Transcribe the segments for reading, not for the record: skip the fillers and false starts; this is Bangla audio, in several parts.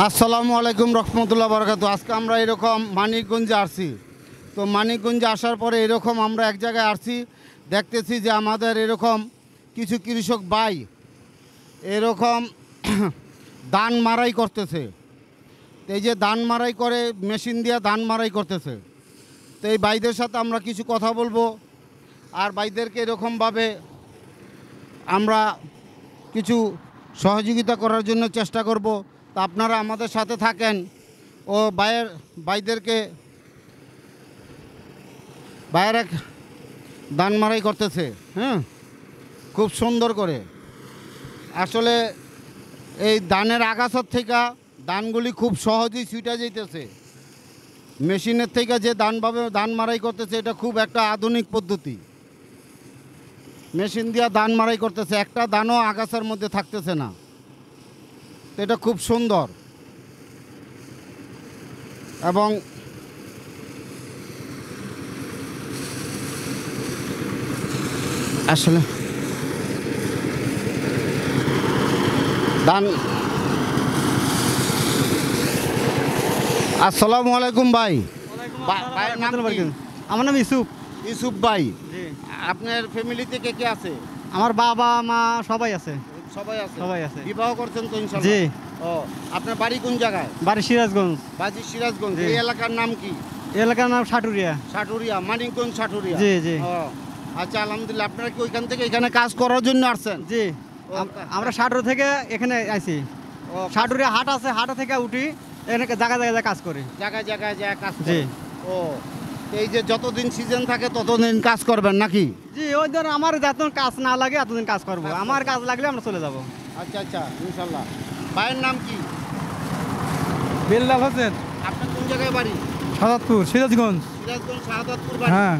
আসসালামু আলাইকুম রহমতুল্লাহ বরকাতু। আজকে আমরা এরকম মানিকগঞ্জে আসছি। তো মানিকগঞ্জে আসার পরে এরকম আমরা এক জায়গায় আসছি, দেখতেছি যে আমাদের এরকম কিছু কৃষক ভাই এরকম ধান মারাই করতেছে। তো এই যে ধান মারাই করে, মেশিন দিয়ে ধান মারাই করতেছে। তো এই ভাইদের সাথে আমরা কিছু কথা বলবো, আর ভাইদেরকে এরকমভাবে আমরা কিছু সহযোগিতা করার জন্য চেষ্টা করব। তা আপনারা আমাদের সাথে থাকেন ও ভাইদেরকে বাইরে ধান মারাই করতেছে। হ্যাঁ, খুব সুন্দর করে। আসলে এই ধানের আগাছার থেকে ধানগুলি খুব সহজেই ছুটে যাইতেছে। মেশিনের থেকে যে ধান মারাই করতেছে, এটা খুব একটা আধুনিক পদ্ধতি। মেশিন দিয়ে ধান মারাই করতেছে, একটা ধানও আগাছার মধ্যে থাকতেছে না। তো এটা খুব সুন্দর। এবং আসলে ধান। আসসালামু আলাইকুম ভাই। আমার নাম ইসুফ। ইউসুফ ভাই, জি। আপনার ফ্যামিলিতে কে কে আছে? আমার বাবা মা সবাই আছে। সবাই আছে? সবাই আছে। বিবাহ করছেন তো ইনশাআল্লাহ? জি। ও, আপনার বাড়ি কোন জায়গায়? বাড়ি সিরাজগঞ্জ। বাজি সিরাজগঞ্জ। জি। এই এলাকার নাম কি? এলাকার নাম সাটুরিয়া। সাটুরিয়া, মানিকগঞ্জ সাটুরিয়া। জি জি। ও আচ্ছা, আলহামদুলিল্লাহ। আপনারা কি ওইখান থেকে এখানে কাজ করার জন্য আসছেন? জি। ও, আমরা সাটুর থেকে এখানে আইছি। ও, সাটুরিয়া হাট আছে, হাট থেকে উঠি এখানে জায়গায় জায়গায় কাজ করি। জায়গায় জায়গায় যায় কাজ জি। করেন? ও, এই যে যতদিন সিজন থাকে ততদিন কাজ করবেন নাকি? জি, ওই ধর আমার যতদিন কাজ না লাগে এতদিন কাজ করবো। আমার কাজ লাগলে আমরা চলে যাব। আচ্ছা আচ্ছা, ইনশাল্লাহ। ভাইয়ের নাম কি? বেল্লাল হোসেন, আপনার কোন জায়গায় বাড়ি? সাদাতপুর, সিরাজগঞ্জ। সিরাজগঞ্জ শাহাদাতপুর বাড়ি। হ্যাঁ,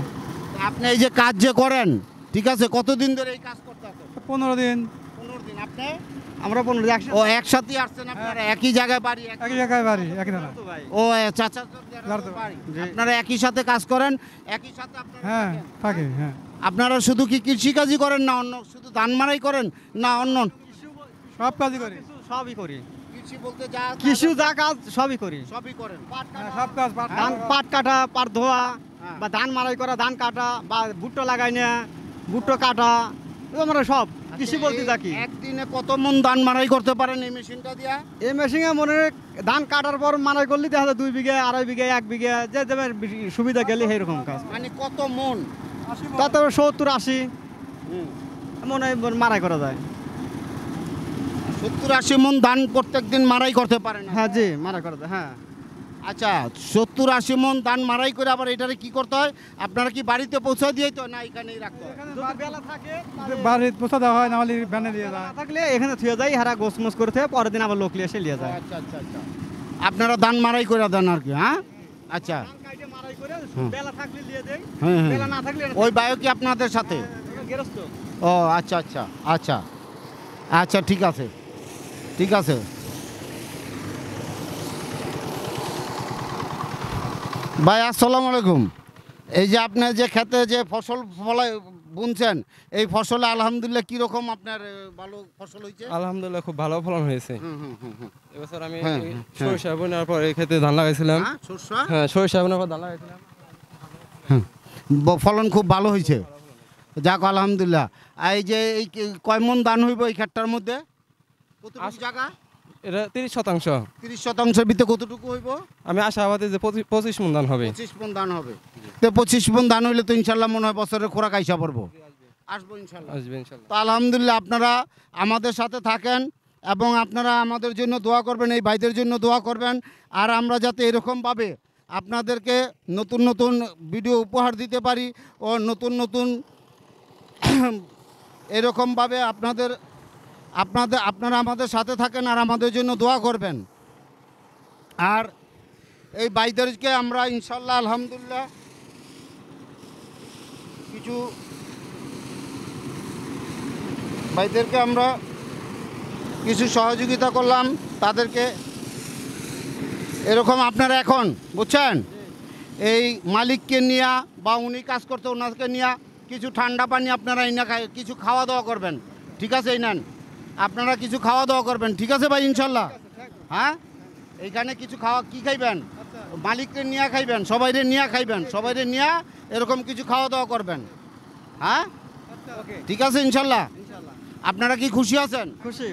আপনি এই যে কাজ যে করেন, ঠিক আছে, কতদিন ধরে এই কাজ করতে আছেন? 15 দিন 15 দিন। আপনি? আমরা 15 ও, একসাথে আসছেন আপনারা? একই জায়গায় বাড়ি? একই জায়গায় বাড়ি, একই জায়গায়। ভাই। ও, চাচা বাড়ি। জি। আপনারা একই সাথে কাজ করেন, একই সাথে আপনারা হ্যাঁ, থাকেন? থাকে, হ্যাঁ। আপনারা শুধু কি কৃষিকাজই করেন, না অন্য শুধু ধান মারাই করেন, না অন্য? সব কাজই করি। সবই করি। কৃষি বলতে যা কিছু যা কাজ সবই করি। সবই করেন? হ্যাঁ, সব কাজ ধান পাট কাটা, পাট ধোয়া, হ্যাঁ। বা ধান মারাই করা, ধান কাটা, বা ভুট্টো লাগাই না, ভুট্টো কাটা, এগুলো আমরা সব কৃষি বলতে থাকি। একদিনে কত মন ধান মারাই করতে পারেন এই মেশিনটা দিয়া? এই মেশিনে মনে হয় ধান কাটার পর মারাই করলে দেখা যায় 2 বিঘা, 2.5 বিঘা, 1 বিঘা, যে যেমন সুবিধা গেলে সেইরকম কাজ। মানে কত মন? তারপরে 70-80 মনে হয় মারাই করা যায়। 70-80 মন ধান প্রত্যেকদিন মারাই করতে পারেন? হ্যাঁ জি, মারাই করা যায়। হ্যাঁ। আচ্ছা, 70-80 মন ধান মারাই করে আবার এটারে কি করতে হয়? আপনারা কি বাড়িতে পৌঁছে দিয়ে তো, না এখানেই রাখতে হয়? যদি বেলা থাকে বাড়িতে পোষা দেওয়া হয়, না হলে ভ্যানে দিয়ে বেলা যায়। না থাকলে এখানে থুয়ে যায়, হারা গোসমোস করে থুয়ে পরের দিন আবার লোক নিয়ে এসে নিয়ে যায়। আচ্ছা আচ্ছা আচ্ছা, আপনারা ধান মারাই করে দেন আর কি? হ্যাঁ, আচ্ছা। ধান কাইটে মারাই করে হুম। বেলা থাকলে দিয়ে দেয়, হ্যাঁ বেলা হ্যাঁ। না থাকলে ওই বায়ু কি আপনাদের সাথে? গেরস্ত। ও আচ্ছা আচ্ছা আচ্ছা আচ্ছা, ঠিক আছে ঠিক আছে। ভাই আসসালামু আলাইকুম। এই যে আপনি যে খেতে যে ফসল বুনছেন, এই ফসলে আলহামদুলিল্লাহ কীরকম আপনার ভালো ফসল হয়েছে? আলহামদুলিল্লাহ খুব ভালো ফলন হয়েছে। হুম হুম হুম হুম। এবছর আমি হ্যাঁ, এই হ্যাঁ। সরিষা বোনার পর এই ক্ষেত্রে ধান লাগাইছিলাম। হ্যাঁ, শস্য? হ্যাঁ, সরিষা বোনার পর ধান লাগাইছিলাম। ফলন খুব ভালো হয়েছে, যাক আলহামদুলিল্লাহ। আর এই যে এই কয় মন ধান হইব এই ক্ষেতটার মধ্যে? কতটুকু জায়গা? এটা 30%। 30%-এর ভিতরে কতটুকু হইব? আমি আশাবাদী যে 25 মণ ধান হবে। 25 মন ধান হবে। তো 25 মন ধান হইলে তো ইনশাল্লাহ মনে হয় বছরের খোরাক আইসা পড়বো। আসবো ইনশাল্লাহ। আসবে ইনশাল্লাহ। তো আলহামদুলিল্লাহ, আপনারা আমাদের সাথে থাকেন এবং আপনারা আমাদের জন্য দোয়া করবেন, এই ভাইদের জন্য দোয়া করবেন। আর আমরা যাতে এরকমভাবে আপনাদেরকে নতুন নতুন ভিডিও উপহার দিতে পারি ও নতুন নতুন এরকমভাবে আপনারা আমাদের সাথে থাকেন আর আমাদের জন্য দোয়া করবেন। আর এই ভাইদেরকে আমরা ইনশাল্লাহ আলহামদুলিল্লাহ কিছু ভাইদেরকে আমরা কিছু সহযোগিতা করলাম, তাদেরকে এরকম আপনারা এখন বুঝছেন, এই মালিককে নিয়ে বা উনি কাজ করতে ওনাকে নিয়ে কিছু ঠান্ডা পানি আপনারা এই না কিছু খাওয়া দাওয়া করবেন, ঠিক আছে? এই নেন, আপনারা কিছু খাওয়া দাওয়া করবেন, ঠিক আছে ভাই? ইনশাল্লাহ। হ্যাঁ, এইখানে কিছু খাওয়া কি খাইবেন মালিকরে নিয়ে খাইবেন, সবাইরে নিয়ে খাইবেন, সবাইরে নিয়ে এরকম কিছু খাওয়া দাওয়া করবেন। হ্যাঁ ঠিক আছে ইনশাল্লাহ। আপনারা কি খুশি আছেন? খুশি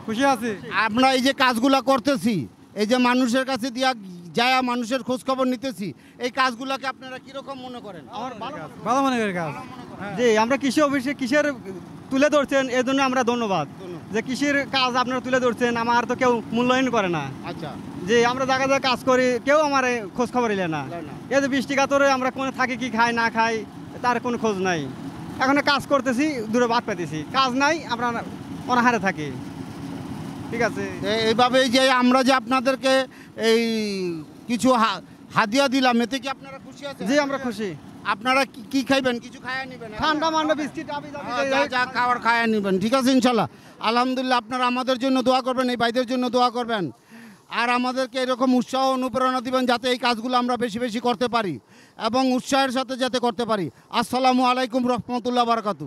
খুশি আছি। আমরা এই যে কাজগুলা করতেছি, এই যে মানুষের কাছে দিয়া যায় মানুষের খোঁজ খবর নিতেছি, এই কাজগুলাকে আপনারা কিরকম মনে করেন? ভালো মনে করি কাজ। জি আমরা কৃষি অফিসে কিসের তুলে ধরছেন এর জন্য আমরা ধন্যবাদ যে কৃষির কাজ আপনারা তুলে ধরছেন, আমার তো কেউ মূল্যায়ন করে না। আচ্ছা যে আমরা জায়গায় জায়গায় কাজ করি কেউ আমার খোঁজ খবর ইলে না। এই যে বৃষ্টি কাতরে আমরা কোনে থাকি কি খাই না খাই তার কোনো খোঁজ নাই। এখন কাজ করতেছি দূরে বাদ পেতেছি, কাজ নাই আমরা অনাহারে থাকি। ঠিক আছে এইভাবে যে আমরা যে আপনাদেরকে এই কিছু হাদিয়া দিলাম, এতে কি আপনারা খুশি আছেন? জি আমরা খুশি। আপনারা কি খাইবেন? কিছু খায়া নেবেন? ঠান্ডা মান্ডা বিস্কিট যা যা খাওয়ার খায়া নেবেন। ঠিক আছে ইনশাল্লাহ। আলহামদুলিল্লাহ। আপনারা আমাদের জন্য দোয়া করবেন, এই ভাইদের জন্য দোয়া করবেন, আর আমাদেরকে এরকম উৎসাহ অনুপ্রেরণা দিবেন যাতে এই কাজগুলো আমরা বেশি বেশি করতে পারি এবং উৎসাহের সাথে যাতে করতে পারি। আসসালামু আলাইকুম রহমতুল্লাহ বারাকাতু।